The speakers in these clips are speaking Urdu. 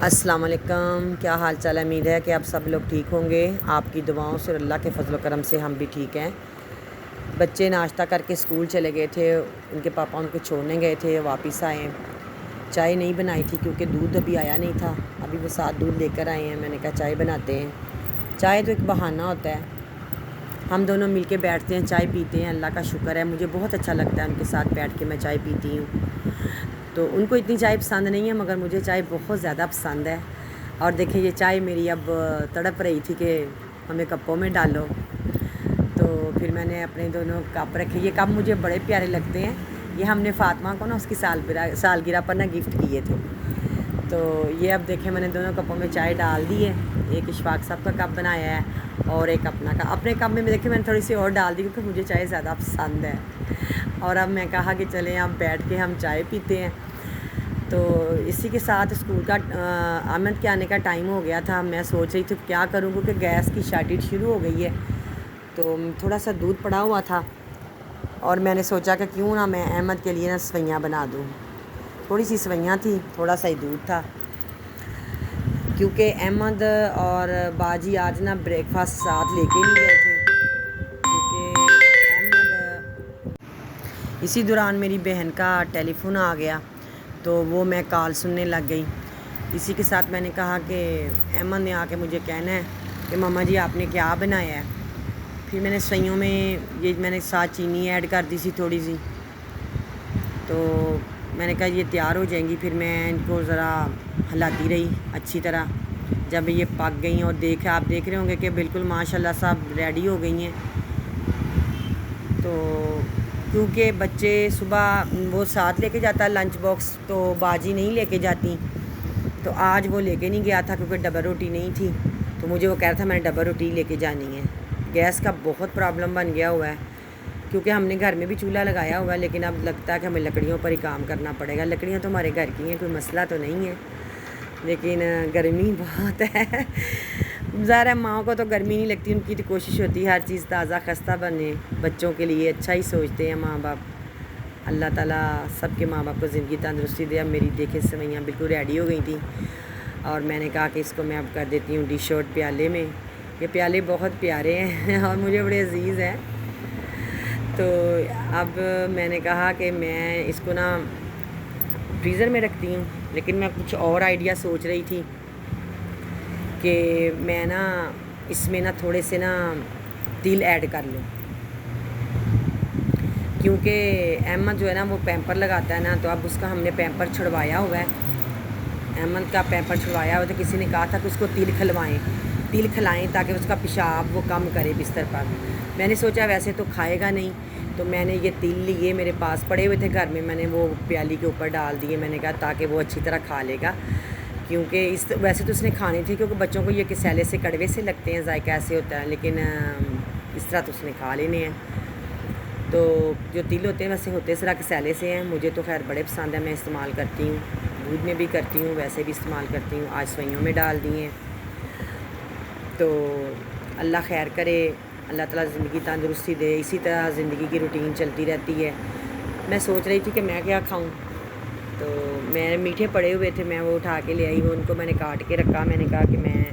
السلام علیکم، کیا حال چال ہے؟ امید ہے کہ آپ سب لوگ ٹھیک ہوں گے۔ آپ کی دعاؤں سے اور اللہ کے فضل و کرم سے ہم بھی ٹھیک ہیں۔ بچے ناشتہ کر کے اسکول چلے گئے تھے، ان کے پاپا ان کو چھوڑنے گئے تھے، واپس آئے۔ چائے نہیں بنائی تھی کیونکہ دودھ ابھی آیا نہیں تھا، ابھی وہ ساتھ دودھ لے کر آئے ہیں۔ میں نے کہا چائے بناتے ہیں۔ چائے تو ایک بہانہ ہوتا ہے، ہم دونوں مل کے بیٹھتے ہیں، چائے پیتے ہیں۔ اللہ کا شکر ہے، مجھے بہت اچھا لگتا ہے ان کے ساتھ بیٹھ کے میں چائے پیتی ہوں۔ تو ان کو اتنی چائے پسند نہیں ہے مگر مجھے چائے بہت زیادہ پسند ہے۔ اور دیکھیں یہ چائے میری اب تڑپ رہی تھی کہ ہمیں کپوں میں ڈالو، تو پھر میں نے اپنے دونوں کپ رکھے۔ یہ کپ مجھے بڑے پیارے لگتے ہیں، یہ ہم نے فاطمہ کو نا اس کی سالگرہ پر نا گفٹ کیے تھے۔ تو یہ اب دیکھیں میں نے دونوں کپوں میں چائے ڈال دی ہے، ایک اشفاق صاحب کا کپ بنایا ہے اور ایک اپنا کا۔ اپنے کپ میں دیکھیں میں نے تھوڑی سی اور ڈال دی کیونکہ مجھے چائے زیادہ پسند ہے۔ اور اب میں کہا کہ چلیں اب بیٹھ کے ہم چائے پیتے ہیں۔ تو اسی کے ساتھ اسکول کا احمد کے آنے کا ٹائم ہو گیا تھا۔ میں سوچ رہی تھی کیا کروں کیونکہ گیس کی شارٹیج شروع ہو گئی ہے، تو تھوڑا سا دودھ پڑا ہوا تھا اور میں نے سوچا کہ کیوں نہ میں احمد کے لیے نا سویاں بنا دوں۔ تھوڑی سی سویاں تھیں، تھوڑا سا ہی دودھ تھا، کیونکہ احمد اور باجی آج نا بریک فاسٹ ساتھ لے کے نہیں گئے تھے، کیونکہ احمد اسی دوران میری بہن کا ٹیلی فون آ گیا تو وہ میں کال سننے لگ گئی۔ اسی کے ساتھ میں نے کہا کہ احمد نے آ کے مجھے کہنا ہے کہ ماما جی آپ نے کیا بنایا ہے۔ پھر میں نے سویوں میں یہ میں نے ساتھ چینی ایڈ کر دی سی تھوڑی سی، تو میں نے کہا یہ تیار ہو جائیں گی۔ پھر میں ان کو ذرا ہلاتی رہی اچھی طرح، جب یہ پک گئیں اور آپ دیکھ رہے ہوں گے کہ بالکل ماشاءاللہ سب ریڈی ہو گئی ہیں۔ تو کیونکہ بچے صبح وہ ساتھ لے کے جاتا ہے لنچ باکس، تو باجی نہیں لے کے جاتی، تو آج وہ لے کے نہیں گیا تھا کیونکہ ڈبل روٹی نہیں تھی، تو مجھے وہ کہہ رہا تھا میں نے ڈبل روٹی لے کے جانی ہے۔ گیس کا بہت پرابلم بن گیا ہوا ہے کیونکہ ہم نے گھر میں بھی چولہا لگایا ہوا ہے، لیکن اب لگتا ہے کہ ہمیں لکڑیوں پر ہی کام کرنا پڑے گا۔ لکڑیاں تو ہمارے گھر کی ہیں، کوئی مسئلہ تو نہیں ہے، لیکن گرمی بہت ہے۔ ظاہر ہے ماؤں کو تو گرمی نہیں لگتی، ان کی تو کوشش ہوتی ہے ہر چیز تازہ خستہ بنے، بچوں کے لیے اچھا ہی سوچتے ہیں ماں باپ۔ اللہ تعالیٰ سب کے ماں باپ کو زندگی تندرستی دے۔ اب میری دیکھیں سویاں بالکل ریڈی ہو گئی تھیں اور میں نے کہا کہ اس کو میں اب کر دیتی ہوں ڈش آؤٹ پیالے میں۔ یہ پیالے بہت پیارے ہیں اور مجھے بڑے عزیز ہیں۔ تو اب میں نے کہا کہ میں اس کو نا فریزر میں رکھتی ہوں، لیکن میں کچھ اور آئیڈیا سوچ رہی تھی کہ میں نا اس میں نا تھوڑے سے نا تل ایڈ کر لوں، کیونکہ احمد جو ہے نا وہ پیمپر لگاتا ہے نا، تو اب اس کا ہم نے پیمپر چھڑوایا ہوا ہے، احمد کا پیمپر چھڑوایا ہوا ہے۔ تو کسی نے کہا تھا کہ اس کو تل کھلائیں تاکہ اس کا پیشاب وہ کم کرے بستر پر۔ میں نے سوچا ویسے تو کھائے گا نہیں، تو میں نے یہ تل لیے، میرے پاس پڑے ہوئے تھے گھر میں، میں نے وہ پیالی کے اوپر ڈال دیے۔ میں نے کہا تاکہ وہ اچھی طرح کھا لے گا، کیونکہ ویسے تو اس نے کھانے تھے کیونکہ بچوں کو یہ کسیلے سے کڑوے سے لگتے ہیں، ذائقہ ایسے ہوتا ہے، لیکن اس طرح تو اس نے کھا لینے ہیں۔ تو جو تل ہوتے ہیں ویسے ہوتے اس طرح کسیلے سے ہیں، مجھے تو خیر بڑے پسند ہیں، میں استعمال کرتی ہوں، دودھ میں بھی کرتی ہوں، ویسے بھی استعمال کرتی ہوں۔ آج سویوں میں ڈال دی ہیں۔ تو اللہ خیر کرے، اللہ تعالیٰ زندگی تندرستی دے، اسی طرح زندگی کی روٹین چلتی رہتی ہے۔ میں سوچ رہی تھی کہ میں کیا کھاؤں، تو میں میٹھے پڑے ہوئے تھے، میں وہ اٹھا کے لے آئی، وہ ان کو میں نے کاٹ کے رکھا۔ میں نے کہا کہ میں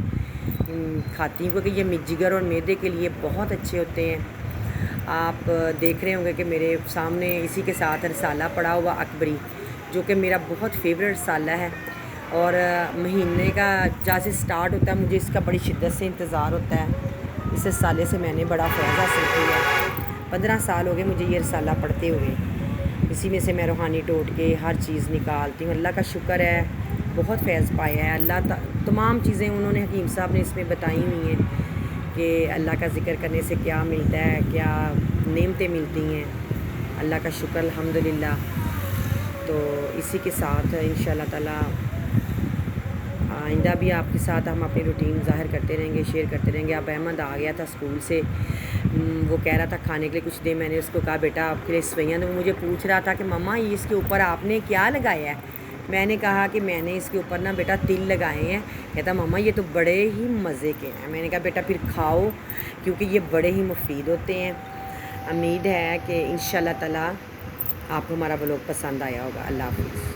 کھاتی ہوں کیونکہ یہ جگر اور معدے کے لیے بہت اچھے ہوتے ہیں۔ آپ دیکھ رہے ہوں گے کہ میرے سامنے اسی کے ساتھ رسالہ پڑا ہوا اکبری، جو کہ میرا بہت فیوریٹ رسالہ ہے، اور مہینے کا جہاں سے سٹارٹ ہوتا ہے مجھے اس کا بڑی شدت سے انتظار ہوتا ہے۔ اس رسالے سے میں نے بڑا فیض حاصل کیا ہے، 15 سال ہو گئے مجھے یہ رسالہ پڑھتے ہوئے۔ اسی میں سے میں روحانی ٹوٹکے ہر چیز نکالتی ہوں۔ اللہ کا شکر ہے بہت فیض پایا ہے، اللہ تمام چیزیں انہوں نے حکیم صاحب نے اس میں بتائی ہوئی ہیں کہ اللہ کا ذکر کرنے سے کیا ملتا ہے، کیا نعمتیں ملتی ہیں۔ اللہ کا شکر الحمدللہ۔ تو اسی کے ساتھ انشاءاللہ تعالیٰ آئندہ بھی آپ کے ساتھ ہم اپنی روٹین ظاہر کرتے رہیں گے، شیئر کرتے رہیں گے۔ اب احمد آ گیا تھا اسکول سے، وہ کہہ رہا تھا کھانے کے لیے کچھ دے۔ میں نے اس کو کہا بیٹا آپ کے لیے سویاں، تو وہ مجھے پوچھ رہا تھا کہ مما یہ اس کے اوپر آپ نے کیا لگایا ہے۔ میں نے کہا کہ میں نے اس کے اوپر نا بیٹا تل لگائے ہیں۔ کہتا مما یہ تو بڑے ہی مزے کے ہیں۔ میں نے کہا بیٹا پھر کھاؤ کیونکہ یہ بڑے ہی مفید ہوتے ہیں۔ امید ہے کہ انشاءاللہ تعالیٰ آپ کو ہمارا بلاگ پسند آیا ہوگا۔ اللہ حافظ۔